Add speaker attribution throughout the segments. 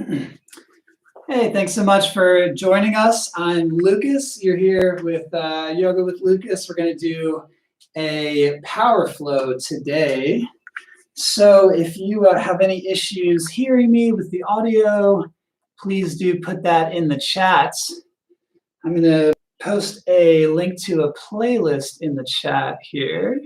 Speaker 1: Hey, thanks so much for joining us. I'm Lucas. You're here with Yoga with Lucas. We're going to do a power flow today. So if you have any issues hearing me with the audio, please do put that in the chat. I'm going to post a link to a playlist in the chat here.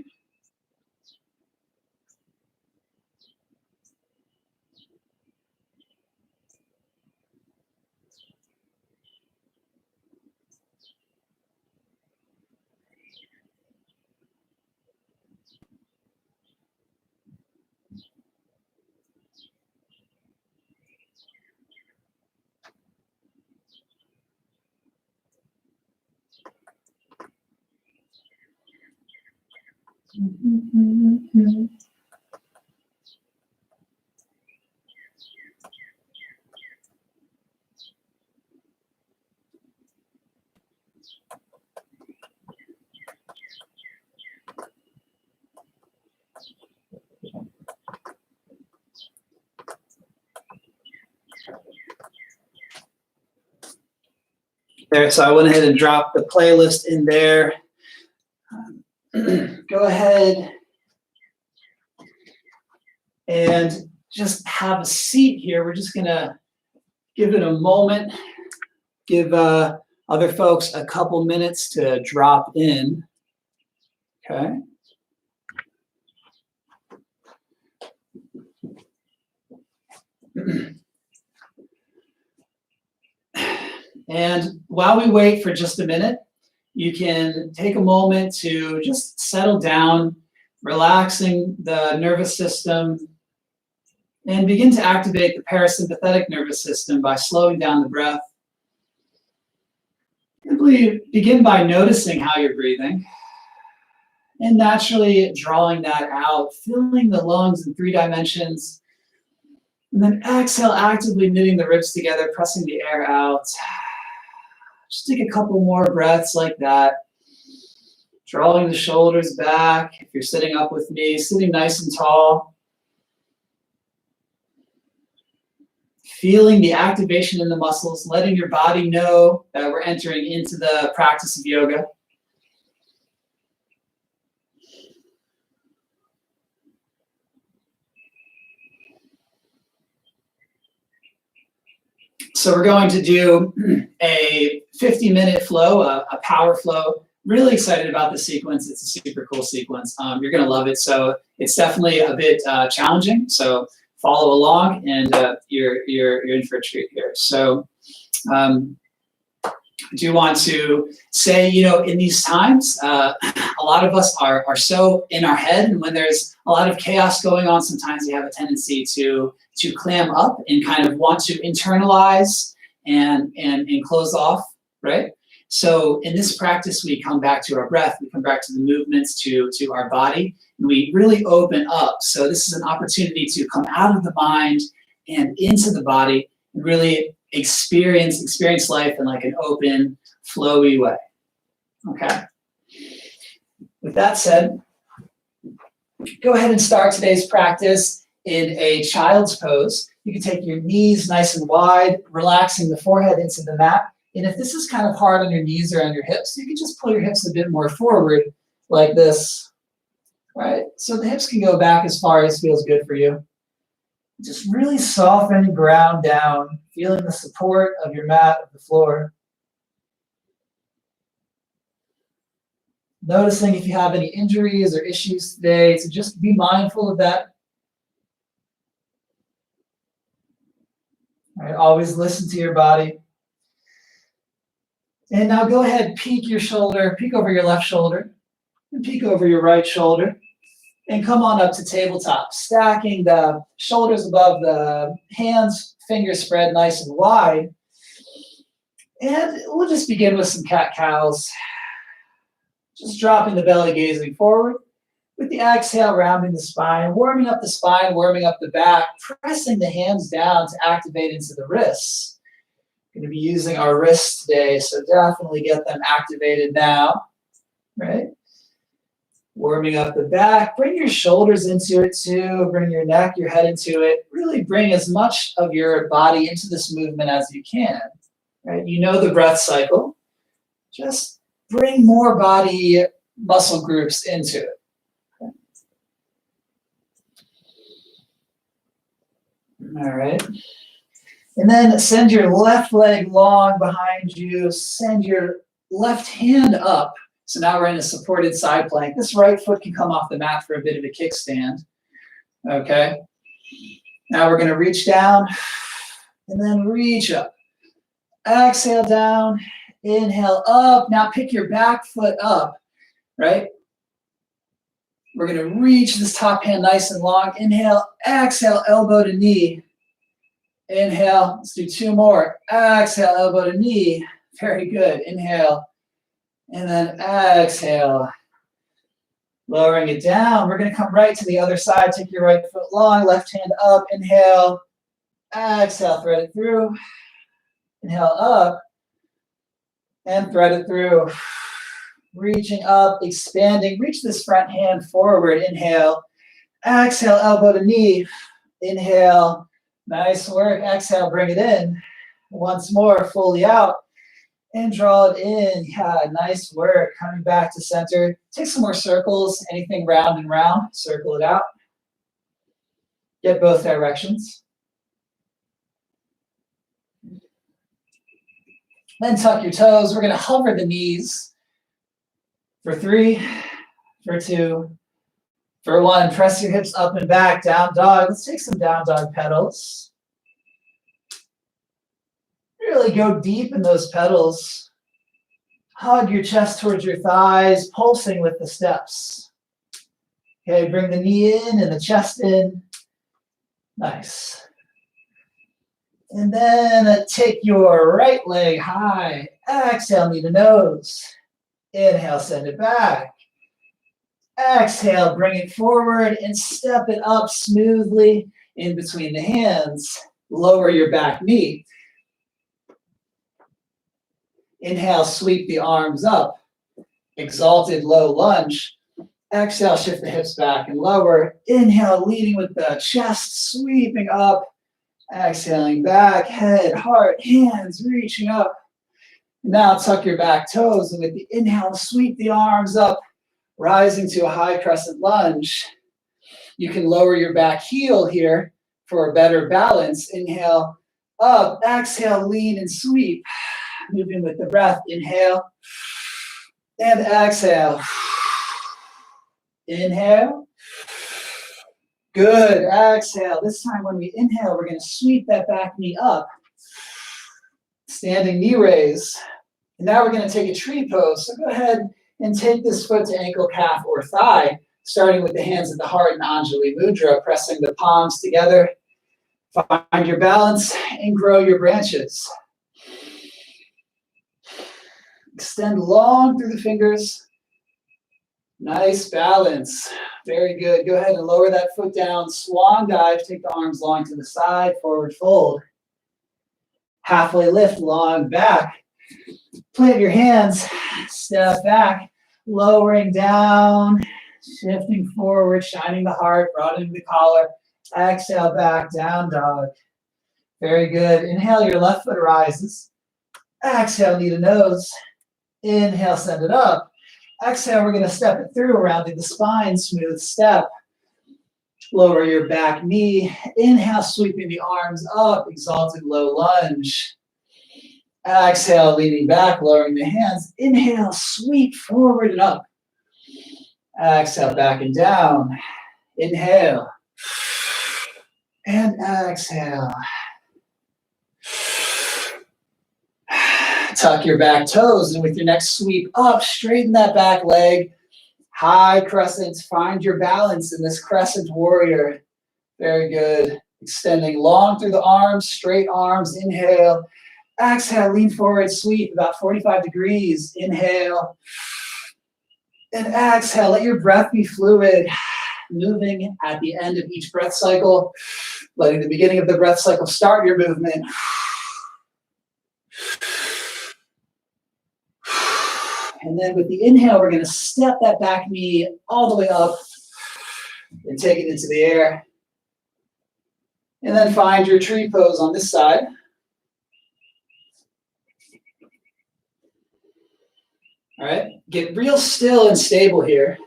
Speaker 1: There, so I went ahead and dropped the playlist in there. Go ahead and just have a seat here. We're just gonna give it a moment, give other folks a couple minutes to drop in, okay? And while we wait for just a minute, you can take a moment to just settle down, relaxing the nervous system, and begin to activate the parasympathetic nervous system by slowing down the breath. Simply begin by noticing how you're breathing and naturally drawing that out, filling the lungs in 3 dimensions. And then exhale, actively knitting the ribs together, pressing the air out. Just take a couple more breaths like that. Drawing the shoulders back. If you're sitting up with me, sitting nice and tall. Feeling the activation in the muscles, letting your body know that we're entering into the practice of yoga. So we're going to do a 50-minute flow, a power flow. Really excited about this sequence. It's a super cool sequence. You're going to love it. So it's definitely a bit challenging. So follow along, and you're in for a treat here. So I do want to say, in these times, a lot of us are so in our head, and when there's a lot of chaos going on, sometimes we have a tendency to clam up and kind of want to internalize and close off, right? So in this practice, we come back to our breath, we come back to the movements, to our body, and we really open up. So this is an opportunity to come out of the mind and into the body and really experience life in like an open, flowy way, okay? With that said, go ahead and start today's practice in a child's pose. You can take your knees nice and wide, relaxing the forehead into the mat. And if this is kind of hard on your knees or on your hips, you can just pull your hips a bit more forward like this, right? So the hips can go back as far as feels good for you. Just really soften, ground down, feeling the support of your mat, of the floor. Noticing if you have any injuries or issues today, so just be mindful of that. All right, always listen to your body. And now go ahead, peek over your left shoulder, and peek over your right shoulder, and come on up to tabletop, stacking the shoulders above the hands, fingers spread nice and wide. And we'll just begin with some cat-cows. Just dropping the belly, gazing forward. With the exhale, rounding the spine, warming up the back, pressing the hands down to activate into the wrists. Going to be using our wrists today, so definitely get them activated now, right? Warming up the back. Bring your shoulders into it too. Bring your neck, your head into it. Really bring as much of your body into this movement as you can. Right? You know the breath cycle. Just bring more body muscle groups into it. All right. And then send your left leg long behind you. Send your left hand up. So now we're in a supported side plank. This right foot can come off the mat for a bit of a kickstand. Okay. Now we're going to reach down and then reach up. Exhale down. Inhale up. Now pick your back foot up, right? We're going to reach this top hand nice and long. Inhale, exhale, elbow to knee. Inhale, let's do 2 more. Exhale, elbow to knee. Very good. Inhale. And then exhale. Lowering it down. We're going to come right to the other side. Take your right foot long, left hand up. Inhale. Exhale, thread it through. Inhale up. And thread it through. Reaching up, expanding. Reach this front hand forward. Inhale. Exhale, elbow to knee. Inhale. Nice work. Exhale, bring it in. Once more, fully out. And draw it in. Yeah, nice work. Coming back to center. Take some more circles. Anything round and round, circle it out. Get both directions. Then tuck your toes. We're going to hover the knees for 3, for 2, for 1. Press your hips up and back. Down dog. Let's take some down dog pedals. Really go deep in those pedals. Hug your chest towards your thighs, pulsing with the steps. Okay, bring the knee in and the chest in. Nice. And then take your right leg high. Exhale, knee to nose. Inhale, send it back. Exhale, bring it forward and step it up smoothly in between the hands. Lower your back knee. Inhale, sweep the arms up. Exalted low lunge. Exhale, shift the hips back and lower. Inhale, leading with the chest, sweeping up. Exhaling back, head, heart, hands reaching up. Now tuck your back toes, and with the inhale, sweep the arms up, rising to a high crescent lunge. You can lower your back heel here for a better balance. Inhale, up. Exhale, lean and sweep. Moving with the breath. Inhale and exhale. Inhale. Good. Exhale. This time when we inhale, we're going to sweep that back knee up. Standing knee raise. And now we're going to take a tree pose. So go ahead and take this foot to ankle, calf, or thigh, starting with the hands at the heart in Anjali Mudra, pressing the palms together. Find your balance and grow your branches. Extend long through the fingers. Nice balance. Very good. Go ahead and lower that foot down. Swan dive. Take the arms long to the side. Forward fold. Halfway lift. Long back. Plant your hands. Step back. Lowering down. Shifting forward. Shining the heart. Broadening the collar. Exhale back. Down dog. Very good. Inhale. Your left foot rises. Exhale. Knee to nose. Inhale, send it up. Exhale, we're going to step it through, rounding the spine, smooth step. Lower your back knee. Inhale, sweeping the arms up, exalted low lunge. Exhale, leaning back, lowering the hands. Inhale, sweep forward and up. Exhale, back and down. Inhale. And exhale. Tuck your back toes, and with your next sweep up, straighten that back leg. High crescent. Find your balance in this crescent warrior. Very good. Extending long through the arms, straight arms. Inhale. Exhale, lean forward, sweep about 45 degrees. Inhale. And exhale. Let your breath be fluid. Moving at the end of each breath cycle. Letting the beginning of the breath cycle start your movement. And then with the inhale, we're going to step that back knee all the way up and take it into the air. And then find your tree pose on this side. All right, get real still and stable here.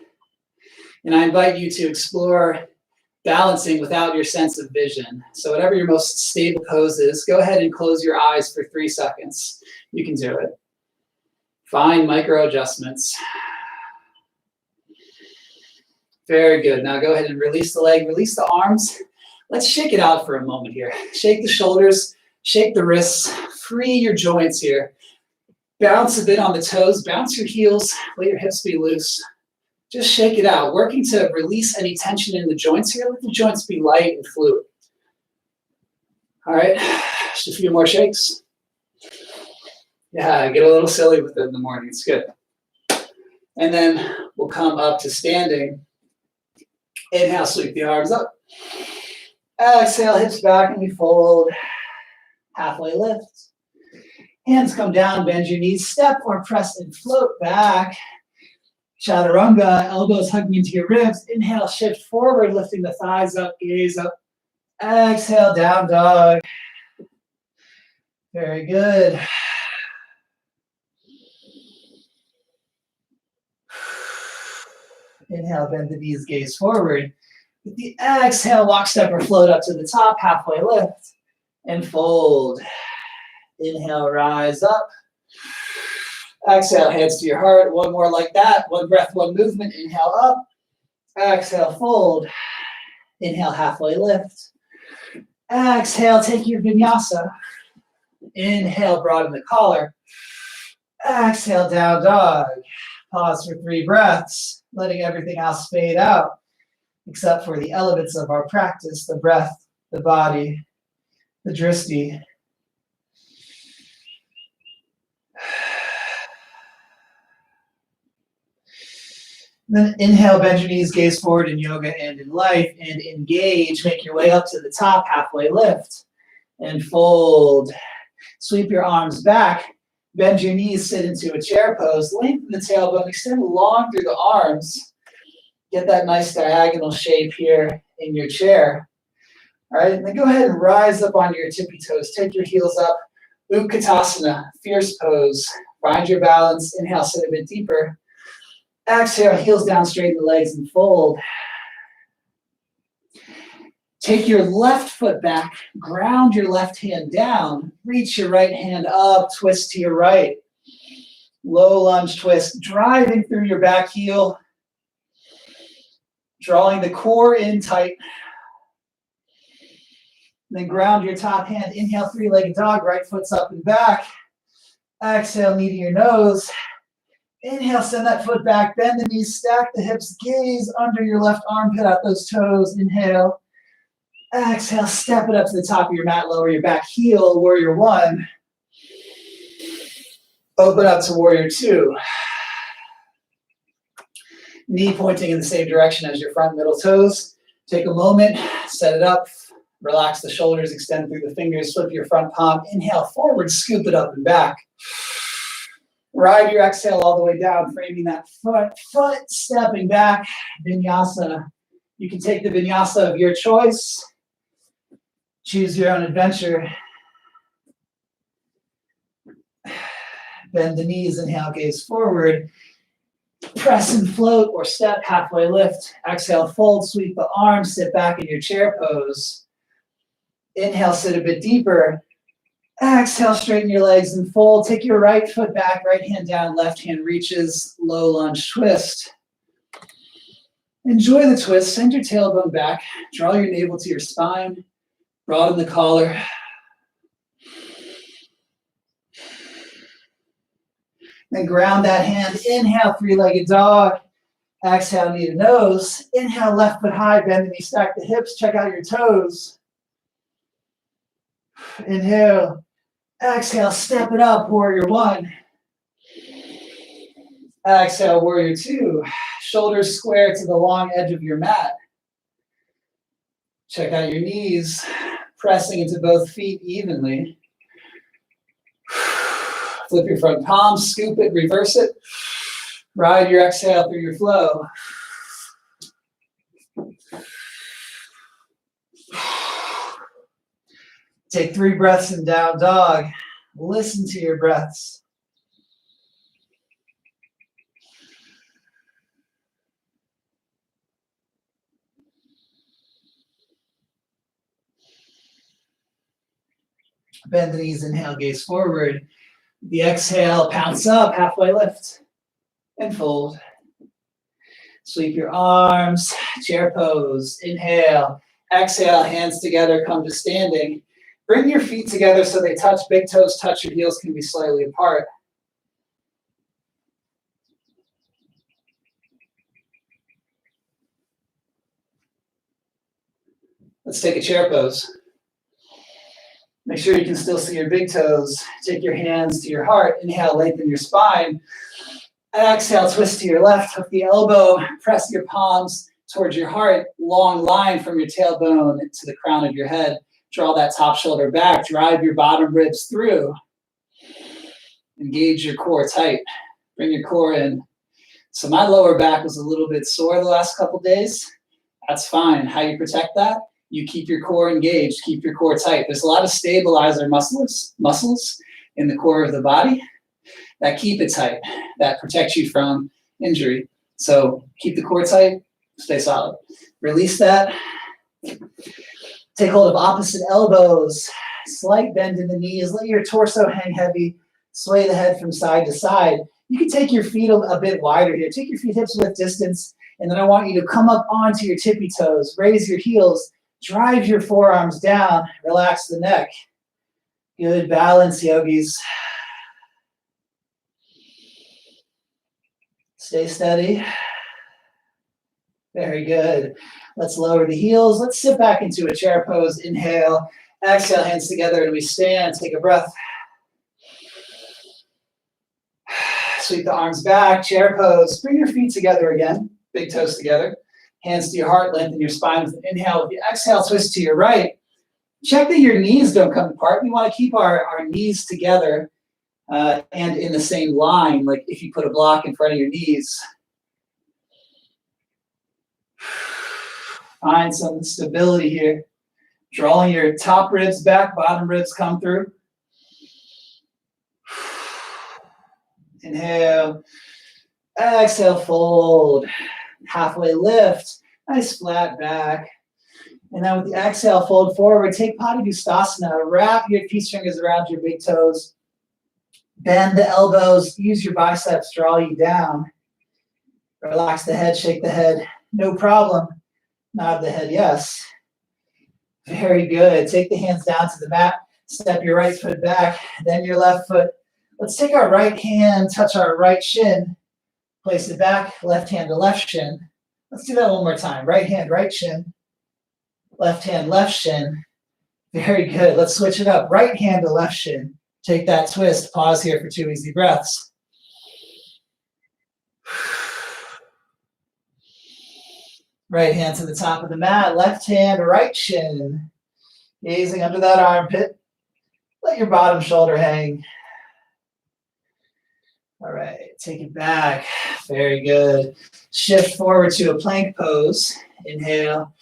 Speaker 1: And I invite you to explore balancing without your sense of vision. So whatever your most stable pose is, go ahead and close your eyes for 3 seconds. You can do it. Find micro adjustments. Very good. Now go ahead and release the leg, release the arms. Let's shake it out for a moment here. Shake the shoulders, shake the wrists, free your joints here. Bounce a bit on the toes, bounce your heels, let your hips be loose. Just shake it out, working to release any tension in the joints here. Let the joints be light and fluid. All right, just a few more shakes. Yeah, get a little silly with it in the morning, it's good. And then we'll come up to standing. Inhale, sweep the arms up. Exhale, hips back and we fold. Halfway lift. Hands come down, bend your knees, step or press and float back. Chaturanga, elbows hugging into your ribs. Inhale, shift forward, lifting the thighs up, gaze up. Exhale, down dog. Very good. Inhale, bend the knees, gaze forward. With the exhale, walk, step, or float up to the top, halfway lift, and fold. Inhale, rise up. Exhale, hands to your heart. One more like that. One breath, one movement. Inhale up. Exhale, fold. Inhale, halfway lift. Exhale, take your vinyasa. Inhale, broaden the collar. Exhale, down dog. Pause for 3 breaths, letting everything else fade out, except for the elements of our practice, the breath, the body, the drishti. Then inhale, bend your knees, gaze forward in yoga and in life, and engage. Make your way up to the top, halfway lift, and fold. Sweep your arms back, bend your knees, sit into a chair pose, lengthen the tailbone, extend long through the arms. Get that nice diagonal shape here in your chair. All right, and then go ahead and rise up onto your tippy toes. Take your heels up, Utkatasana, fierce pose. Find your balance, inhale, sit a bit deeper. Exhale, heels down, straighten the legs and fold. Take your left foot back, ground your left hand down, reach your right hand up, twist to your right. Low lunge twist, driving through your back heel, drawing the core in tight. Then ground your top hand, inhale, 3-legged dog, right foot's up and back. Exhale, knee to your nose. Inhale, send that foot back, bend the knees, stack the hips, gaze under your left armpit out those toes. Inhale. Exhale, step it up to the top of your mat, lower your back heel, warrior 1. Open up to warrior 2. Knee pointing in the same direction as your front middle toes. Take a moment, set it up, relax the shoulders, extend through the fingers, flip your front palm, inhale forward, scoop it up and back. Ride your exhale all the way down, framing that foot stepping back, vinyasa. You can take the vinyasa of your choice. Choose your own adventure. Bend the knees, inhale, gaze forward. Press and float or step, halfway lift. Exhale, fold, sweep the arms, sit back in your chair pose. Inhale, sit a bit deeper. Exhale, straighten your legs and fold. Take your right foot back, right hand down, left hand reaches, low lunge twist. Enjoy the twist, send your tailbone back, draw your navel to your spine, broaden the collar. Then ground that hand, inhale, 3-legged dog. Exhale, knee to nose. Inhale, left foot high, bend the knee, stack the hips, check out your toes. Inhale. Exhale, step it up, warrior 1. Exhale, warrior 2. Shoulders square to the long edge of your mat. Check out your knees, pressing into both feet evenly. Flip your front palm, scoop it, reverse it. Ride your exhale through your flow. Take 3 breaths in down dog. Listen to your breaths. Bend the knees, inhale, gaze forward. The exhale, pounce up, halfway lift, and fold. Sweep your arms, chair pose, inhale. Exhale, hands together, come to standing. Bring your feet together so they touch, big toes touch, your heels can be slightly apart. Let's take a chair pose. Make sure you can still see your big toes. Take your hands to your heart. Inhale, lengthen your spine. Exhale, twist to your left. Hook the elbow. Press your palms towards your heart. Long line from your tailbone to the crown of your head. Draw that top shoulder back. Drive your bottom ribs through. Engage your core tight. Bring your core in. So my lower back was a little bit sore the last couple days. That's fine. How you protect that? You keep your core engaged, keep your core tight. There's a lot of stabilizer muscles in the core of the body that keep it tight, that protect you from injury. So keep the core tight, stay solid. Release that. Take hold of opposite elbows, slight bend in the knees, let your torso hang heavy, sway the head from side to side. You can take your feet a bit wider here. Take your feet hips width distance, and then I want you to come up onto your tippy toes, raise your heels, drive your forearms down, relax the neck. Good balance, yogis. Stay steady. Very good. Let's lower the heels. Let's sit back into a chair pose. Inhale, exhale, hands together, and we stand. Take a breath. Sweep the arms back, chair pose. Bring your feet together again, big toes together. Hands to your heart, lengthen your spine with an inhale. With the exhale, twist to your right. Check that your knees don't come apart. We want to keep our knees together and in the same line, like if you put a block in front of your knees. Find some stability here. Drawing your top ribs back, bottom ribs come through. Inhale. Exhale, fold. Halfway lift, nice flat back. And then with the exhale, fold forward. Take Padangusthasana. Wrap your peace fingers around your big toes. Bend the elbows. Use your biceps, draw you down. Relax the head, shake the head. No problem. Nod the head, yes. Very good. Take the hands down to the mat. Step your right foot back, then your left foot. Let's take our right hand, touch our right shin. Place it back, left hand to left shin. Let's do that one more time. Right hand, right shin. Left hand, left shin. Very good. Let's switch it up. Right hand to left shin. Take that twist. Pause here for 2 easy breaths. Right hand to the top of the mat. Left hand, right shin. Gazing under that armpit. Let your bottom shoulder hang. All right, take it back. Very good. Shift forward to a plank pose. Inhale.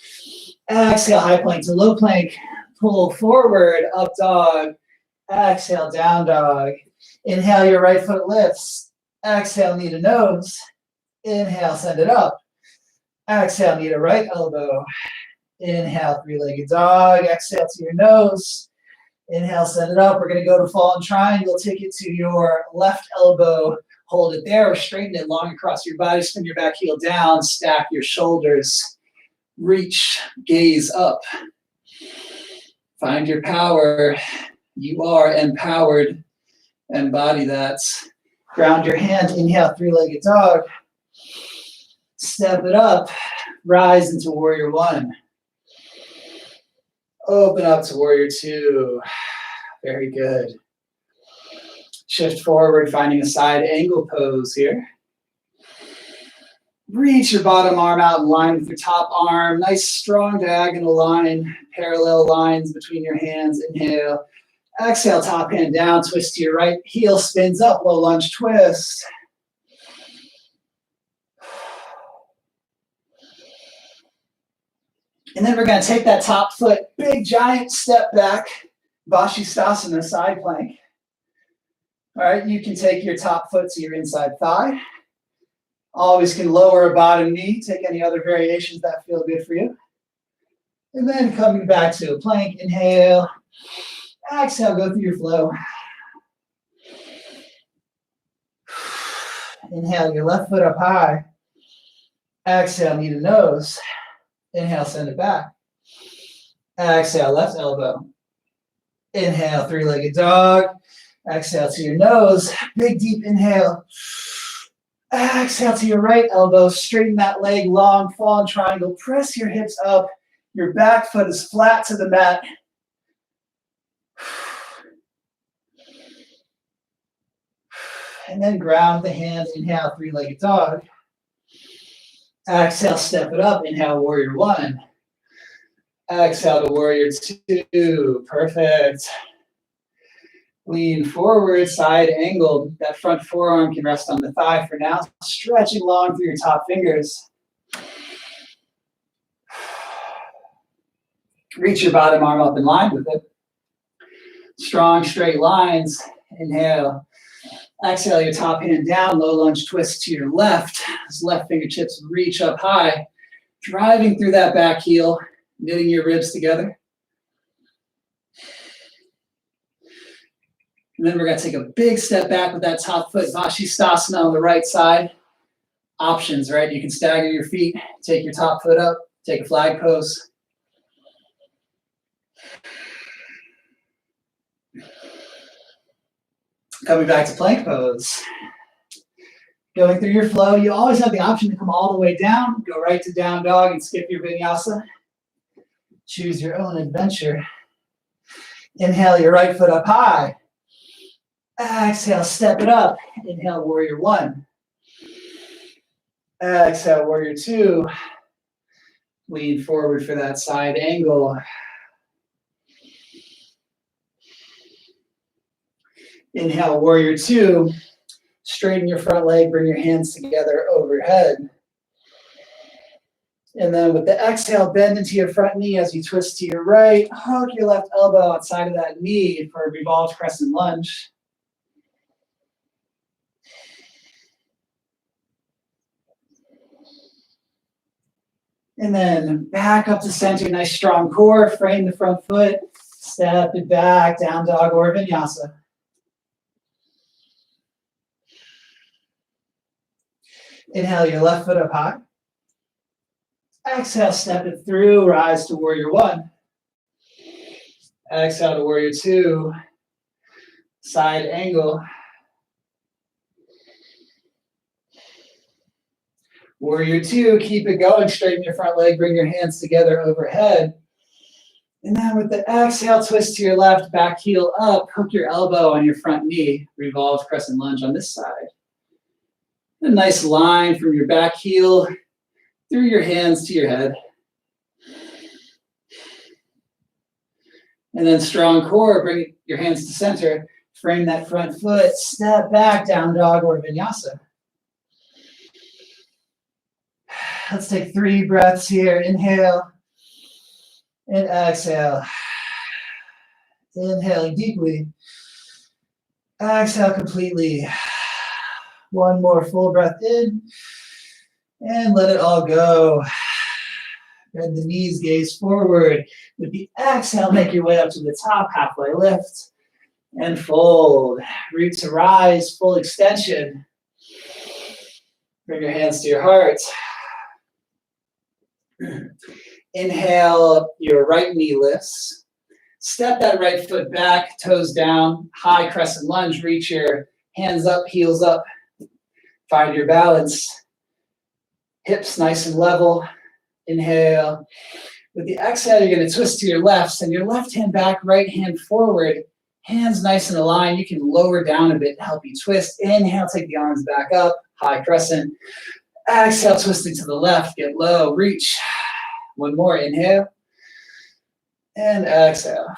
Speaker 1: Exhale, high plank to low plank. Pull forward, up dog. Exhale, down dog. Inhale, your right foot lifts. Exhale, knee to nose. Inhale, send it up. Exhale, knee to right elbow. Inhale, three-legged dog. Exhale to your nose. Inhale, send it up. We're going to go to fallen triangle. Take it to your left elbow. Hold it there or straighten it long across your body. Spin your back heel down. Stack your shoulders. Reach, gaze up. Find your power. You are empowered. Embody that. Ground your hand. Inhale, three-legged dog. Step it up. Rise into warrior one. Open up to warrior two. Very good. Shift forward, finding a side angle pose here. Reach your bottom arm out in line with your top arm. Nice strong diagonal line, parallel lines between your hands. Inhale. Exhale, top hand down, twist to your right. Heel spins up, low lunge twist. And then we're going to take that top foot, big giant step back, Vashisthasana, side plank. All right, you can take your top foot to your inside thigh. Always can lower a bottom knee. Take any other variations that feel good for you. And then coming back to a plank, inhale. Exhale, go through your flow. Inhale, your left foot up high. Exhale, knee to nose. Inhale, send it back. Exhale, left elbow. Inhale, three-legged dog. Exhale to your nose. Big, deep inhale. Exhale to your right elbow. Straighten that leg long, fall in triangle. Press your hips up. Your back foot is flat to the mat. And then ground the hands. Inhale, three-legged dog. Exhale, step it up. Inhale, warrior one. Exhale to warrior two. Perfect. Lean forward, side angled. That front forearm can rest on the thigh for now. Stretching long through your top fingers. Reach your bottom arm up in line with it. Strong, straight lines. Inhale. Exhale, your top hand down. Low lunge twist to your left. As left fingertips reach up high. Driving through that back heel. Knitting your ribs together. And then we're going to take a big step back with that top foot. Vashisthasana on the right side. Options, right? You can stagger your feet. Take your top foot up. Take a flag pose. Coming back to plank pose. Going through your flow, you always have the option to come all the way down, go right to down dog and skip your vinyasa. Choose your own adventure. Inhale your right foot up high. Exhale, step it up. Inhale, warrior one. Exhale, warrior two. Lean forward for that side angle. Inhale, warrior two. Straighten your front leg, bring your hands together overhead. And then with the exhale, bend into your front knee as you twist to your right. Hook your left elbow outside of that knee for a revolved crescent lunge. And then back up to center, nice strong core, frame the front foot, step it back, down dog or vinyasa. Inhale your left foot up high. Exhale, step it through, rise to warrior one. Exhale to warrior two. Side angle. Warrior two, keep it going, straighten your front leg, bring your hands together overhead. And then with the exhale, twist to your left, back heel up, hook your elbow on your front knee, revolve crescent lunge on this side. A nice line from your back heel through your hands to your head. And then strong core, bring your hands to center, frame that front foot, step back, down dog or vinyasa. Let's take 3 breaths here. Inhale and exhale. Inhaling deeply. Exhale completely. One more full breath in. And let it all go. Bend the knees, gaze forward. With the exhale, make your way up to the top, halfway lift. And fold. Root to rise, full extension. Bring your hands to your heart. Inhale, your right knee lifts. Step that right foot back, toes down, high crescent lunge. Reach your hands up, heels up. Find your balance. Hips nice and level. Inhale. With the exhale, you're going to twist to your left. Send your left hand back, right hand forward. Hands nice and aligned. You can lower down a bit to help you twist. Inhale, take the arms back up, high crescent. Exhale, twisting to the left, get low, reach. One more, inhale. And exhale.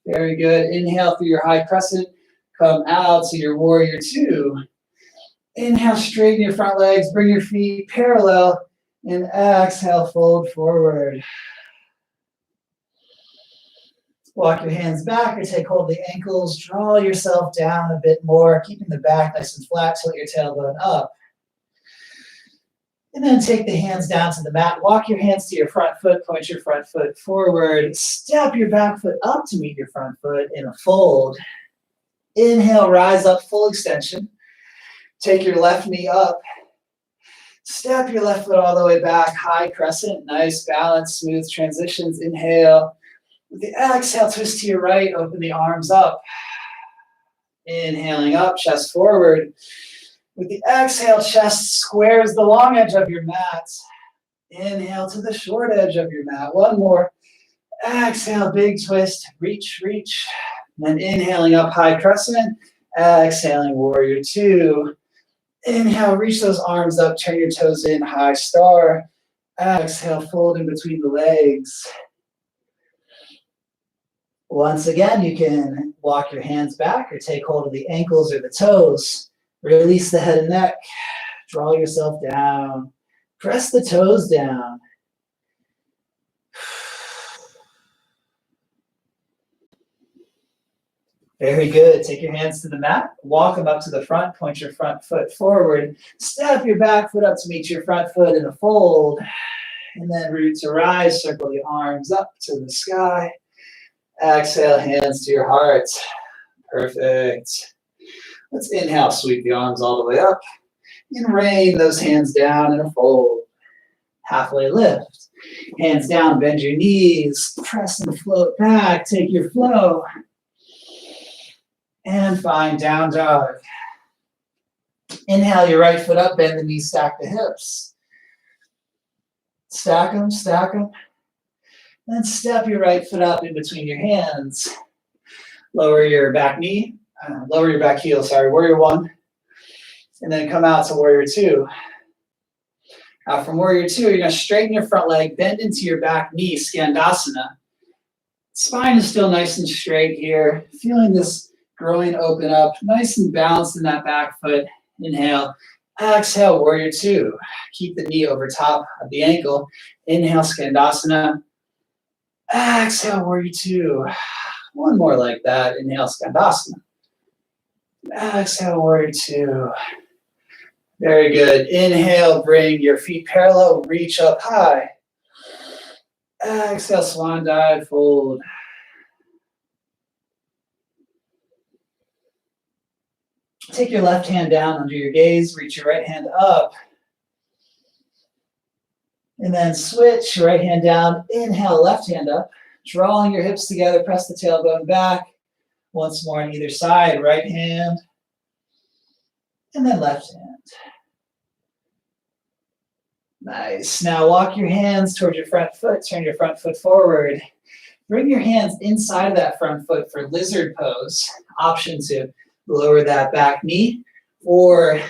Speaker 1: Very good. Inhale through your high crescent. Come out to your warrior two. Inhale, straighten your front legs, bring your feet parallel. And exhale, fold forward. Walk your hands back or take hold of the ankles. Draw yourself down a bit more, keeping the back nice and flat. Tilt your tailbone up. And then take the hands down to the mat. Walk your hands to your front foot. Point your front foot forward. Step your back foot up to meet your front foot in a fold. Inhale, rise up, full extension. Take your left knee up. Step your left foot all the way back. High crescent. Nice balance, smooth transitions. Inhale. With the exhale, twist to your right. Open the arms up. Inhaling up, chest forward. With the exhale, chest squares the long edge of your mat. Inhale to the short edge of your mat. One more. Exhale, big twist. Reach, reach. And then inhaling up, high crescent. Exhaling, warrior two. Inhale, reach those arms up. Turn your toes in, high star. Exhale, fold in between the legs. Once again, you can walk your hands back or take hold of the ankles or the toes. Release the head and neck. Draw yourself down. Press the toes down. Very good. Take your hands to the mat. Walk them up to the front. Point your front foot forward. Step your back foot up to meet your front foot in a fold. And then root to rise. Circle the arms up to the sky. Exhale, hands to your heart. Perfect. Let's inhale, sweep the arms all the way up. And rain those hands down in a fold. Halfway lift. Hands down, bend your knees. Press and float back. Take your flow. And find down dog. Inhale your right foot up, bend the knees, stack the hips. Stack them, stack them. Then step your right foot up in between your hands. Lower your back knee, lower your back heel, sorry, warrior one. And then come out to warrior two. Now from warrior two, you're gonna straighten your front leg, bend into your back knee, Skandasana. Spine is still nice and straight here. Feeling this groin open up, nice and balanced in that back foot. Inhale, exhale, warrior two. Keep the knee over top of the ankle. Inhale, Skandasana. Exhale, warrior two. One more like that. Inhale, Skandasana. Exhale, warrior two. Very good. Inhale, bring your feet parallel, reach up high. Exhale, swan dive, fold. Take your left hand down under your gaze, reach your right hand up. And then switch, right hand down, inhale, left hand up. Drawing your hips together, press the tailbone back. Once more on either side, right hand. And then left hand. Nice. Now walk your hands towards your front foot, turn your front foot forward. Bring your hands inside of that front foot for lizard pose. Option to lower that back knee or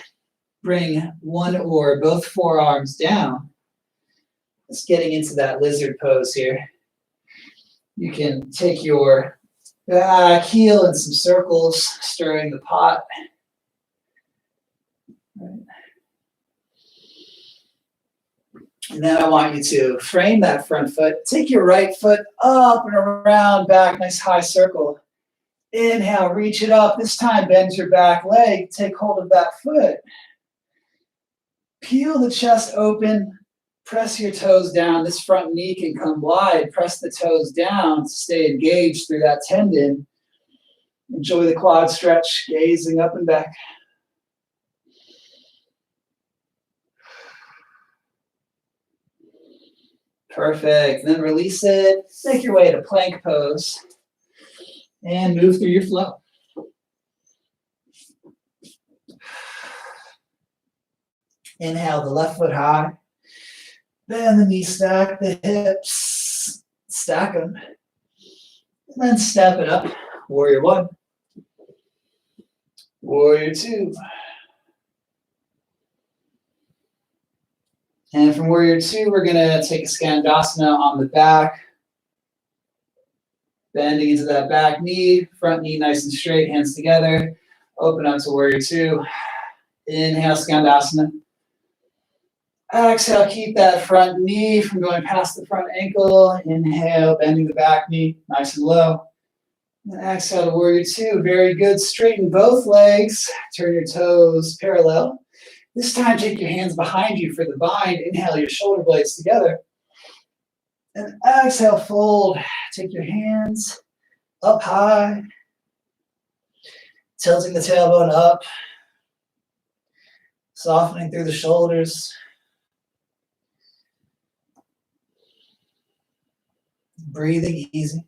Speaker 1: bring one or both forearms down. Just getting into that lizard pose here. You can take your back heel in some circles, stirring the pot. And then I want you to frame that front foot. Take your right foot up and around back, nice high circle. Inhale, reach it up. This time, bend your back leg. Take hold of that foot. Peel the chest open. Press your toes down. This front knee can come wide. Press the toes down. Stay engaged through that tendon. Enjoy the quad stretch, gazing up and back. Perfect. Then release it. Make your way to plank pose. And move through your flow. Inhale the left foot high. Bend the knee, stack the hips. Stack them. And then step it up. Warrior one. Warrior two. And from warrior two, we're going to take a Skandasana on the back. Bending into that back knee, front knee nice and straight, hands together. Open up to warrior two. Inhale, Skandasana. Exhale, keep that front knee from going past the front ankle. Inhale, bending the back knee, nice and low. And exhale to warrior two. Very good. Straighten both legs. Turn your toes parallel. This time, take your hands behind you for the bind. Inhale your shoulder blades together. And exhale, fold. Take your hands up high. Tilting the tailbone up. Softening through the shoulders. Breathing easy.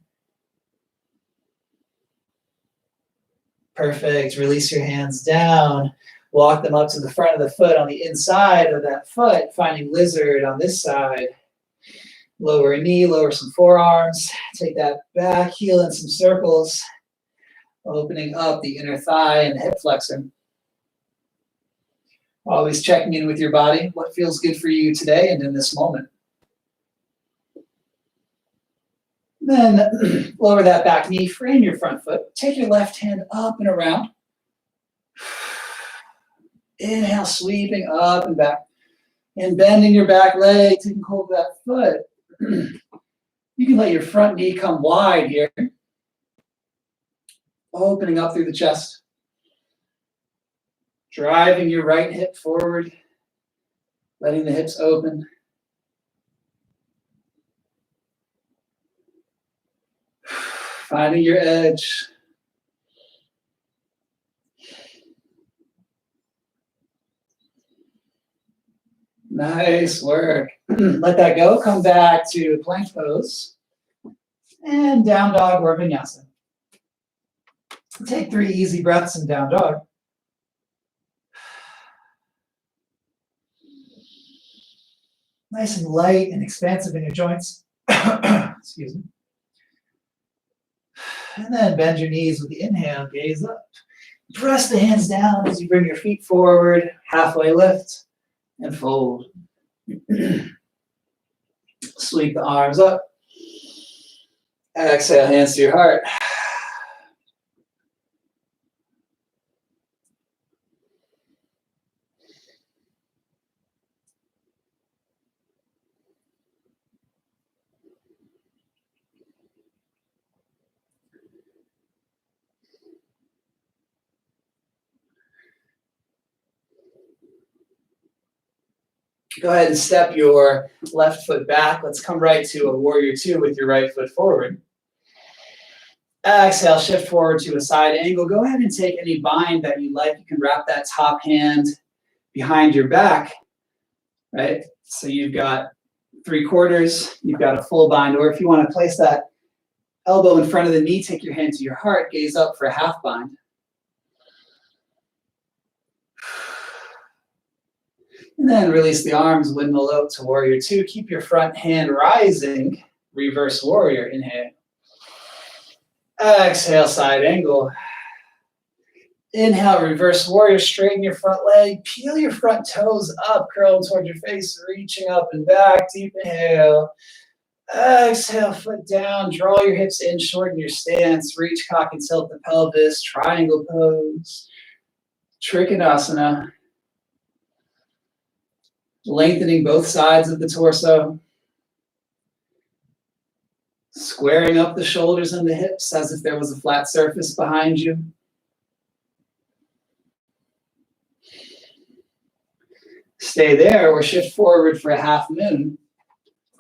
Speaker 1: Perfect. Release your hands down. Walk them up to the front of the foot on the inside of that foot, finding lizard on this side. Lower a knee, lower some forearms. Take that back heel in some circles, opening up the inner thigh and the hip flexor. Always checking in with your body. What feels good for you today and in this moment? Then lower that back knee, frame your front foot. Take your left hand up and around. Inhale, sweeping up and back. And bending your back leg, taking hold of that foot. You can let your front knee come wide here. Opening up through the chest. Driving your right hip forward. Letting the hips open. Finding your edge. Nice work. Let that go. Come back to plank pose. And down dog or vinyasa. Take 3 easy breaths in down dog. Nice and light and expansive in your joints. Excuse me. And then bend your knees with the inhale, gaze up. Press the hands down as you bring your feet forward, halfway lift, and fold. Sweep the arms up. Exhale, hands to your heart. Go ahead and step your left foot back. Let's come right to a warrior two with your right foot forward. Exhale, shift forward to a side angle. Go ahead and take any bind that you like. You can wrap that top hand behind your back, right? So you've got 3/4, you've got a full bind, or if you want to place that elbow in front of the knee, take your hand to your heart, gaze up for a half bind. And then release the arms, windmill out to warrior two. Keep your front hand rising, reverse warrior, inhale. Exhale, side angle. Inhale, reverse warrior, straighten your front leg, peel your front toes up, curl toward your face, reaching up and back, deep inhale. Exhale, foot down, draw your hips in, shorten your stance, reach, cock and tilt the pelvis, triangle pose, Trikonasana. Lengthening both sides of the torso. Squaring up the shoulders and the hips as if there was a flat surface behind you. Stay there or shift forward for a half moon.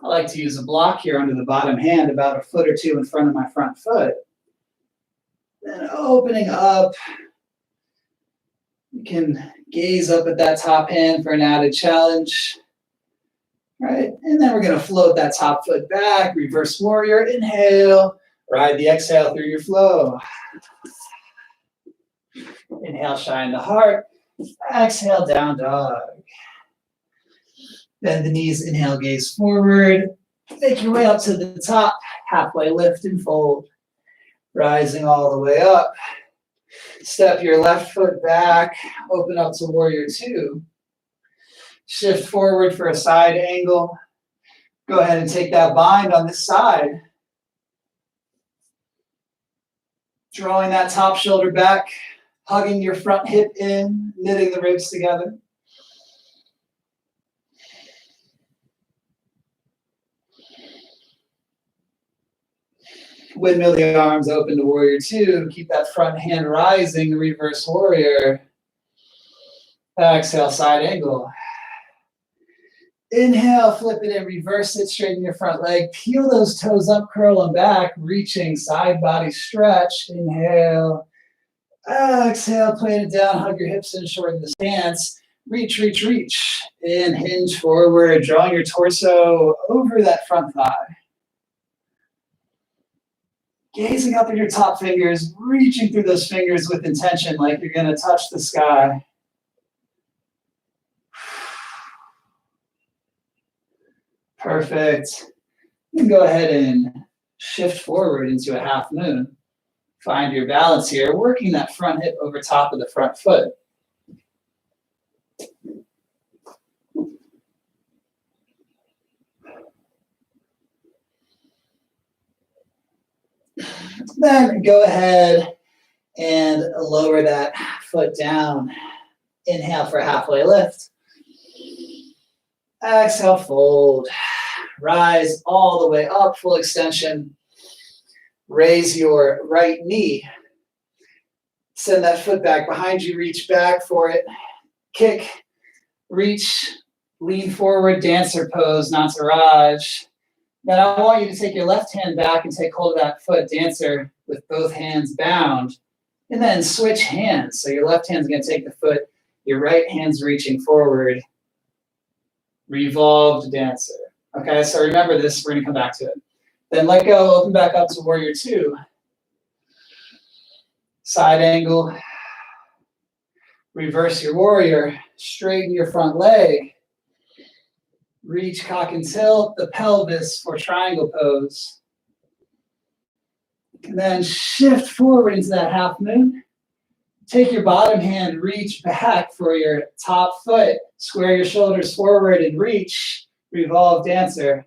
Speaker 1: I like to use a block here under the bottom hand, about a foot or two in front of my front foot. Then opening up. You can gaze up at that top hand for an added challenge. Right, and then we're going to float that top foot back, reverse warrior, inhale, ride the exhale through your flow. Inhale, shine the heart, exhale, down dog. Bend the knees, inhale, gaze forward, make your way up to the top, halfway lift and fold, rising all the way up. Step your left foot back, open up to warrior two. Shift forward for a side angle. Go ahead and take that bind on this side. Drawing that top shoulder back, hugging your front hip in, knitting the ribs together. Windmill the arms open to warrior two. Keep that front hand rising, reverse warrior. Exhale, side angle. Inhale, flip it and reverse it, straighten your front leg. Peel those toes up, curl them back, reaching side body stretch. Inhale. Exhale, plane it down, hug your hips in, shorten the stance. Reach, reach, reach. And hinge forward, drawing your torso over that front thigh. Gazing up at your top fingers, reaching through those fingers with intention like you're gonna touch the sky. Perfect. You can go ahead and shift forward into a half moon. Find your balance here, working that front hip over top of the front foot. Then go ahead and lower that foot down. Inhale for a halfway lift. Exhale, fold. Rise all the way up, full extension. Raise your right knee. Send that foot back behind you, reach back for it. Kick, reach, lean forward, dancer pose, Nataraj. Then I want you to take your left hand back and take hold of that foot, dancer, with both hands bound. And then switch hands. So your left hand's gonna take the foot, your right hand's reaching forward. Revolved dancer. Okay, so remember this, we're gonna come back to it. Then let go, open back up to warrior two. Side angle. Reverse your warrior, straighten your front leg. Reach, cock and tilt the pelvis for triangle pose. And then shift forward into that half moon. Take your bottom hand, reach back for your top foot. Square your shoulders forward and reach. Revolve dancer.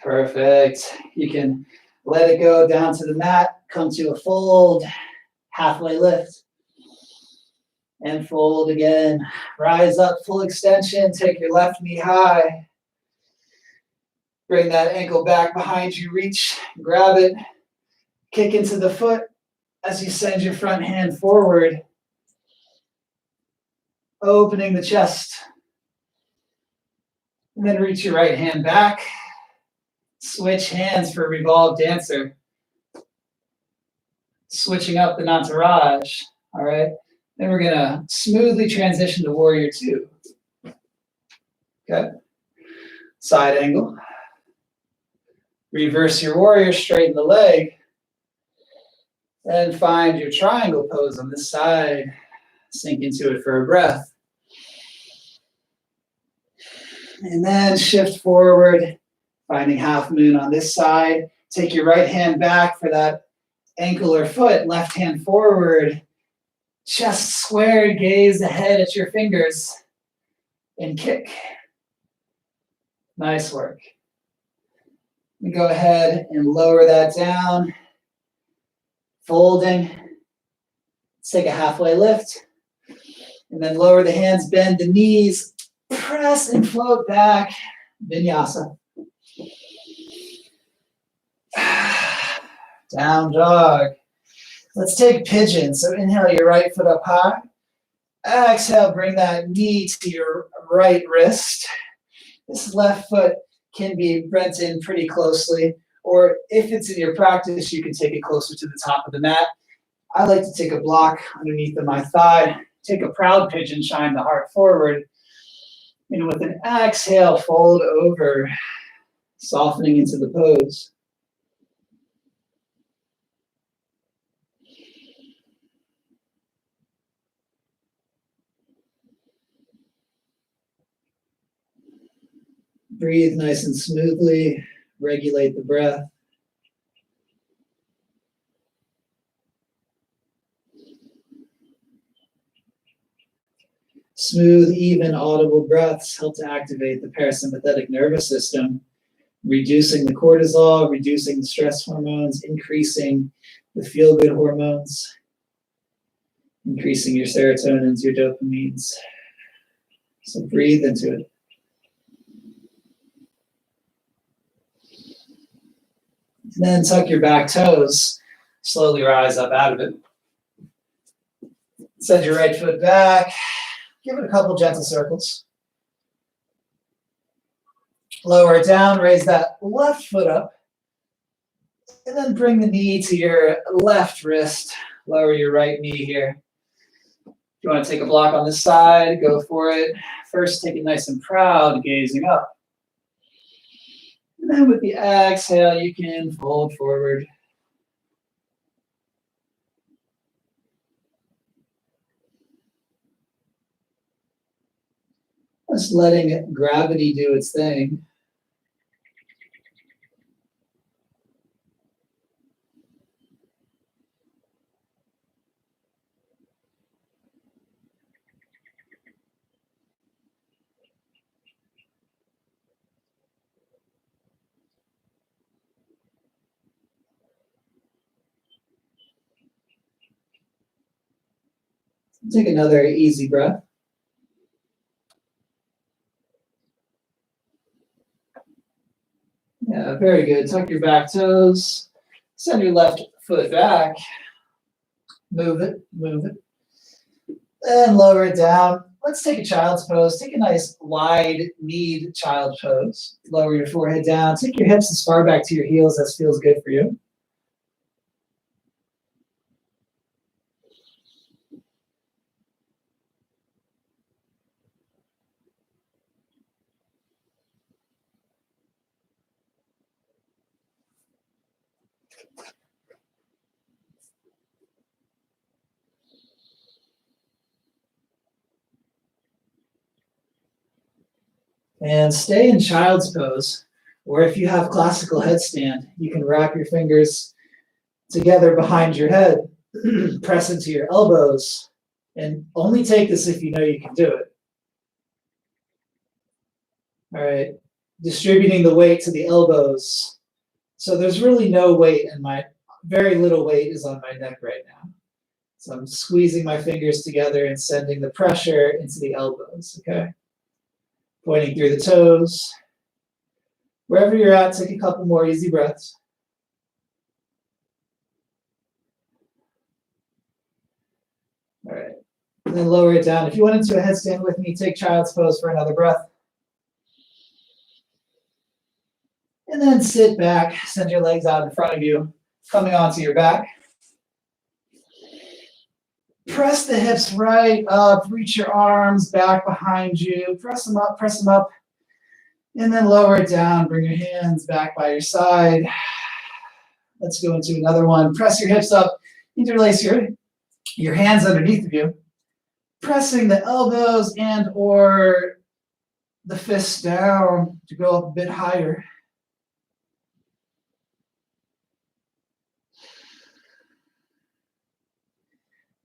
Speaker 1: Perfect. You can let it go down to the mat, come to a fold, halfway lift. And fold again. Rise up, full extension. Take your left knee high. Bring that ankle back behind you. Reach, grab it. Kick into the foot as you send your front hand forward. Opening the chest. And then reach your right hand back. Switch hands for revolve dancer. Switching up the Nataraj. All right. Then we're gonna smoothly transition to warrior two. Okay. Side angle. Reverse your warrior, straighten the leg. Then find your triangle pose on this side. Sink into it for a breath. And then shift forward, finding half moon on this side. Take your right hand back for that ankle or foot, left hand forward. Chest squared, gaze ahead at your fingers, and kick. Nice work. We go ahead and lower that down. Folding. Let's take a halfway lift. And then lower the hands, bend the knees, press and float back. Vinyasa. Down dog. Let's take pigeon. So inhale your right foot up high. Exhale, bring that knee to your right wrist. This left foot can be bent in pretty closely, or if it's in your practice, you can take it closer to the top of the mat. I like to take a block underneath of my thigh. Take a proud pigeon, shine the heart forward. And with an exhale, fold over, softening into the pose. Breathe nice and smoothly, regulate the breath. Smooth, even, audible breaths help to activate the parasympathetic nervous system, reducing the cortisol, reducing the stress hormones, increasing the feel-good hormones, increasing your serotonins, your dopamines. So breathe into it. And then tuck your back toes. Slowly rise up out of it. Send your right foot back. Give it a couple gentle circles. Lower it down, raise that left foot up. And then bring the knee to your left wrist. Lower your right knee here. If you want to take a block on this side, go for it. First, take it nice and proud, gazing up. And then with the exhale, you can fold forward. Just letting gravity do its thing. Take another easy breath. Yeah, very good. Tuck your back toes. Send your left foot back. Move it, move it. And lower it down. Let's take a child's pose. Take a nice wide-kneed child pose. Lower your forehead down. Take your hips as far back to your heels as feels good for you. And stay in child's pose, or if you have classical headstand, you can wrap your fingers together behind your head, press into your elbows, and only take this if you know you can do it. All right, distributing the weight to the elbows. So there's really no weight in very little weight is on my neck right now. So I'm squeezing my fingers together and sending the pressure into the elbows, okay? Pointing through the toes. Wherever you're at, take a couple more easy breaths. All right, and then lower it down. If you went into a headstand with me, take child's pose for another breath. And then sit back, send your legs out in front of you, coming onto your back. Press the hips right up, reach your arms back behind you, press them up, and then lower it down, bring your hands back by your side. Let's go into another one. Press your hips up, interlace your hands underneath of you, pressing the elbows and or the fists down to go up a bit higher.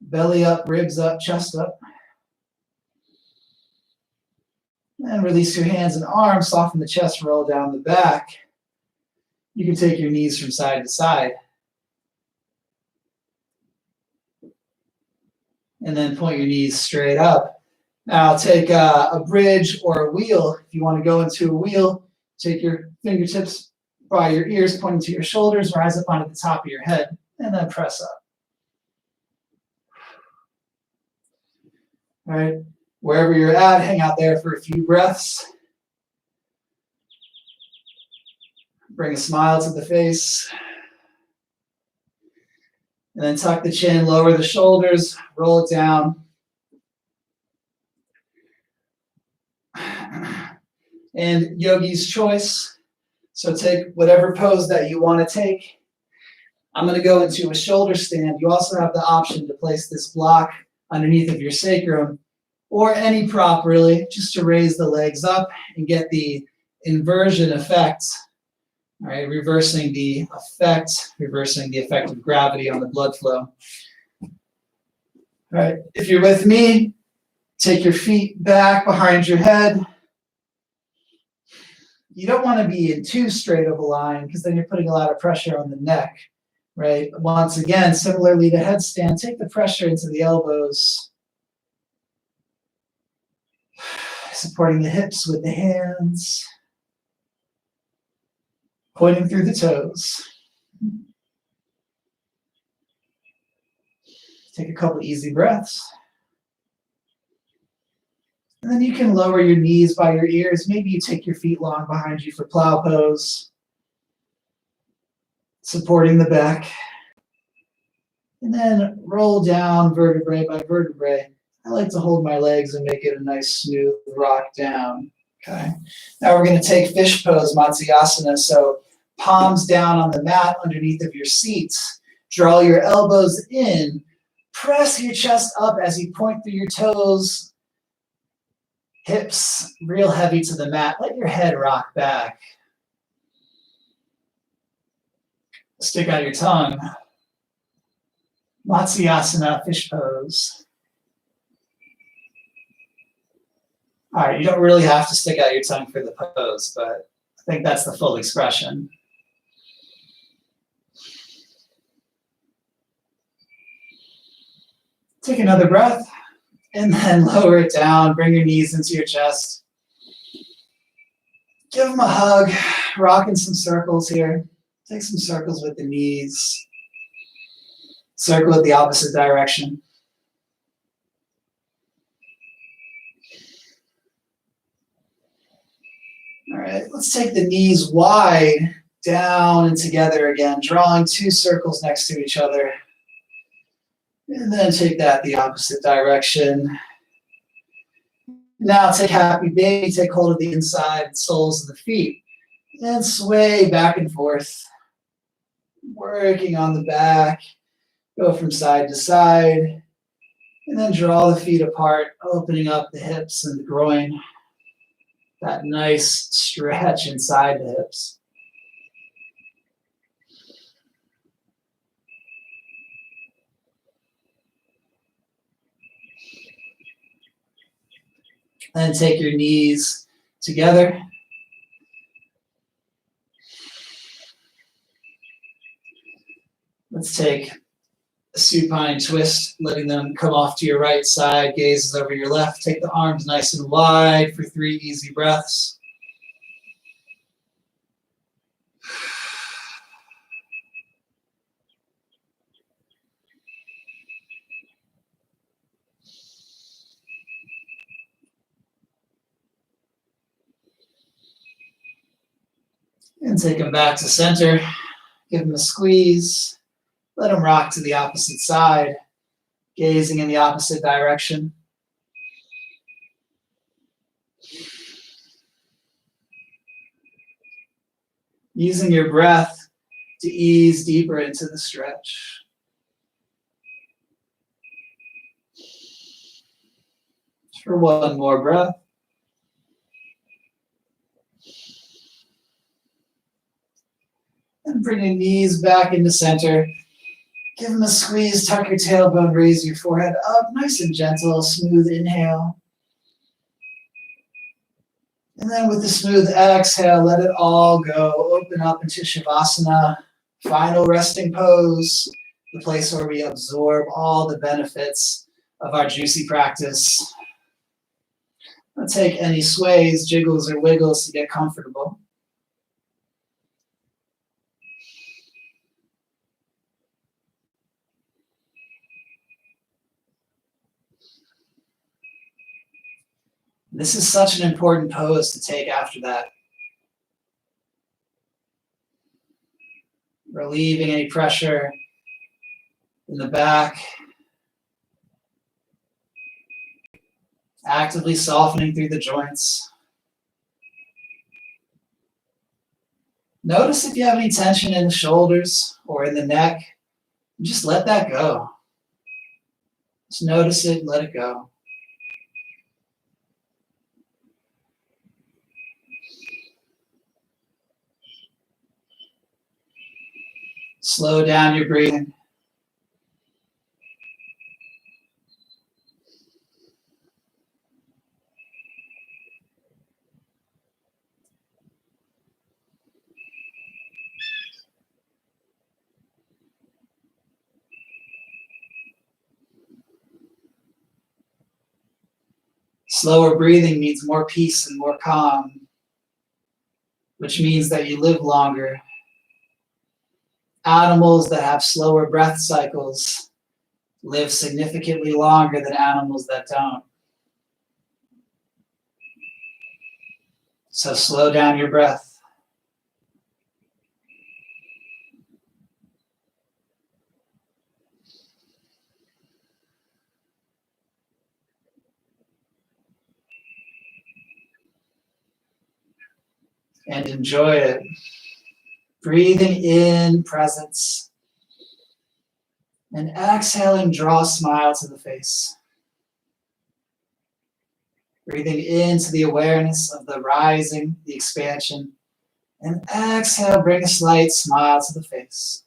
Speaker 1: Belly up, ribs up, chest up. And release your hands and arms, soften the chest, roll down the back. You can take your knees from side to side. And then point your knees straight up. Now take a bridge or a wheel. If you want to go into a wheel, take your fingertips by your ears, pointing to your shoulders, rise up onto the top of your head, and then press up. All right, wherever you're at, hang out there for a few breaths. Bring a smile to the face. And then tuck the chin, lower the shoulders, roll it down. And yogi's choice. So take whatever pose that you want to take. I'm going to go into a shoulder stand. You also have the option to place this block underneath of your sacrum, or any prop really, just to raise the legs up and get the inversion effect. All right, reversing the effect of gravity on the blood flow. All right, if you're with me, take your feet back behind your head. You don't want to be in too straight of a line because then you're putting a lot of pressure on the neck, right? Once again, similarly to headstand, take the pressure into the elbows. Supporting the hips with the hands. Pointing through the toes. Take a couple easy breaths. And then you can lower your knees by your ears. Maybe you take your feet long behind you for plow pose, supporting the back. And then roll down vertebrae by vertebrae. I like to hold my legs and make it a nice smooth rock down. Okay. Now we're going to take fish pose, Montse Asana. So palms down on the mat underneath of your seats. Draw your elbows in. Press your chest up as you point through your toes. Hips real heavy to the mat. Let your head rock back. Stick out your tongue. Montse Asana, fish pose. All right, you don't really have to stick out your tongue for the pose, but I think that's the full expression. Take another breath. And then lower it down, bring your knees into your chest. Give them a hug, rocking some circles here. Take some circles with the knees. Circle it the opposite direction. All right, let's take the knees wide, down and together again, drawing two circles next to each other. And then take that the opposite direction. Now take happy baby, take hold of the inside soles of the feet, and sway back and forth. Working on the back, go from side to side, and then draw the feet apart, opening up the hips and the groin. That nice stretch inside the hips. Then take your knees together. Let's take a supine twist, letting them come off to your right side, gazes over your left. Take the arms nice and wide for 3 easy breaths. And take them back to center. Give them a squeeze. Let them rock to the opposite side, gazing in the opposite direction. Using your breath to ease deeper into the stretch. For one more breath. And bring your knees back into center. Give them a squeeze, tuck your tailbone, raise your forehead up, nice and gentle, smooth inhale. And then with the smooth exhale, let it all go. Open up into Shavasana, final resting pose, the place where we absorb all the benefits of our juicy practice. I'll take any sways, jiggles, or wiggles to get comfortable. This is such an important pose to take after that. Relieving any pressure in the back. Actively softening through the joints. Notice if you have any tension in the shoulders or in the neck. Just let that go. Just notice it, let it go. Slow down your breathing. Slower breathing means more peace and more calm, which means that you live longer. Animals that have slower breath cycles live significantly longer than animals that don't. So slow down your breath. And enjoy it. Breathing in presence. And exhaling, draw a smile to the face. Breathing into the awareness of the rising, the expansion. And exhale, bring a slight smile to the face.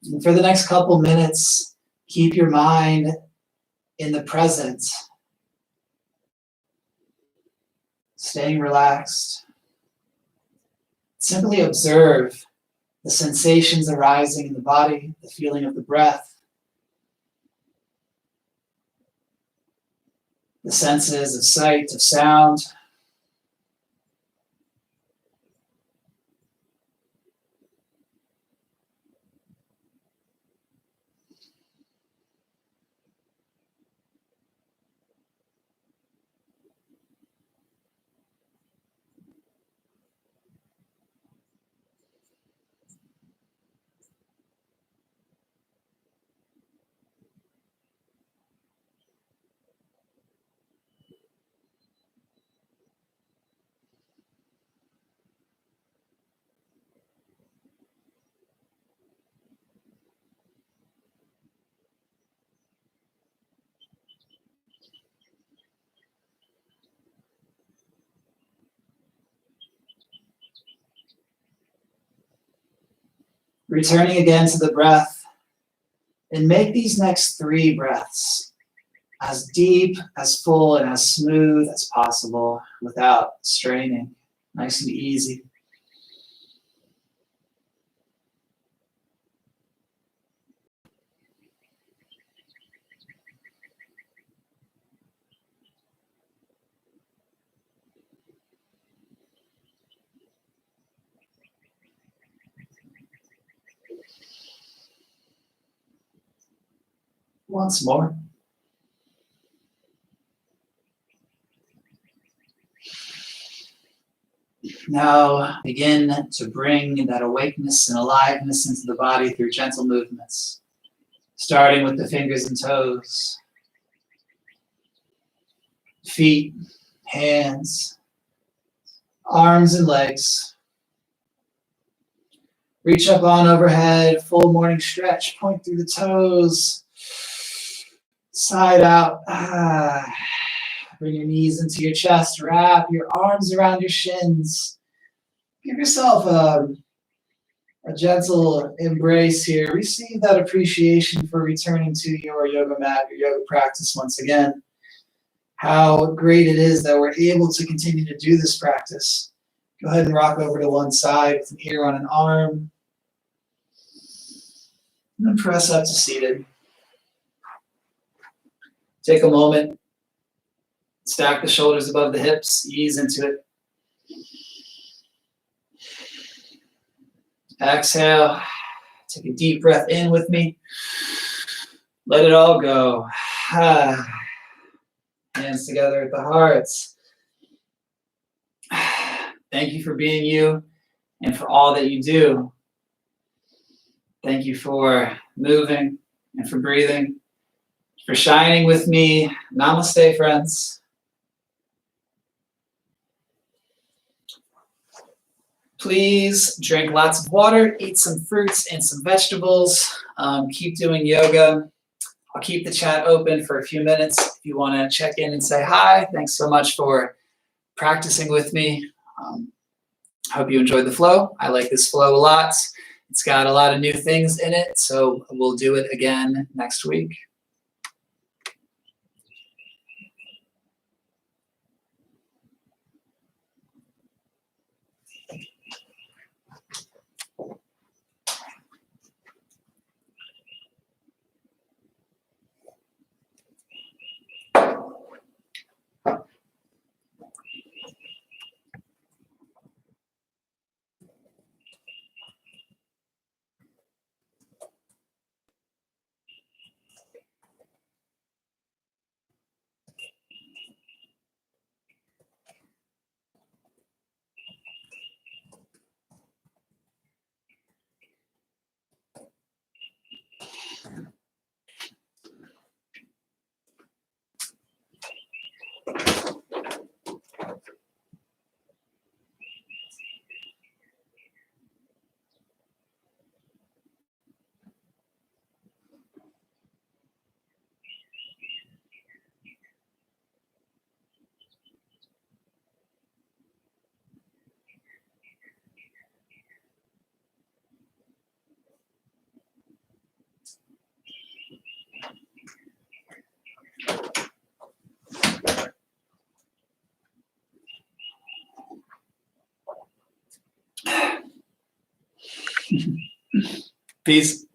Speaker 1: And for the next couple minutes, keep your mind in the present, staying relaxed. Simply observe the sensations arising in the body, the feeling of the breath, the senses of sight, of sound. Returning again to the breath, and make these next 3 breaths as deep, as full, and as smooth as possible without straining. Nice and easy. Once more. Now begin to bring that awakeness and aliveness into the body through gentle movements, starting with the fingers and toes, feet, hands, arms and legs. Reach up on overhead, full morning stretch, point through the toes, side out. Bring your knees into your chest, wrap your arms around your shins. Give yourself a gentle embrace here. Receive that appreciation for returning to your yoga mat, your yoga practice once again. How great it is that we're able to continue to do this practice. Go ahead and rock over to one side with an ear on an arm. And then press up to seated. Take a moment. Stack the shoulders above the hips. Ease into it. Exhale. Take a deep breath in with me. Let it all go. Hands together at the hearts. Thank you for being you and for all that you do. Thank you for moving and for breathing, for shining with me. Namaste, friends. Please drink lots of water, eat some fruits and some vegetables, keep doing yoga. I'll keep the chat open for a few minutes if you want to check in and say hi. Thanks so much for practicing with me. I hope you enjoyed the flow. I like this flow a lot. It's got a lot of new things in it, so we'll do it again next week. Peace.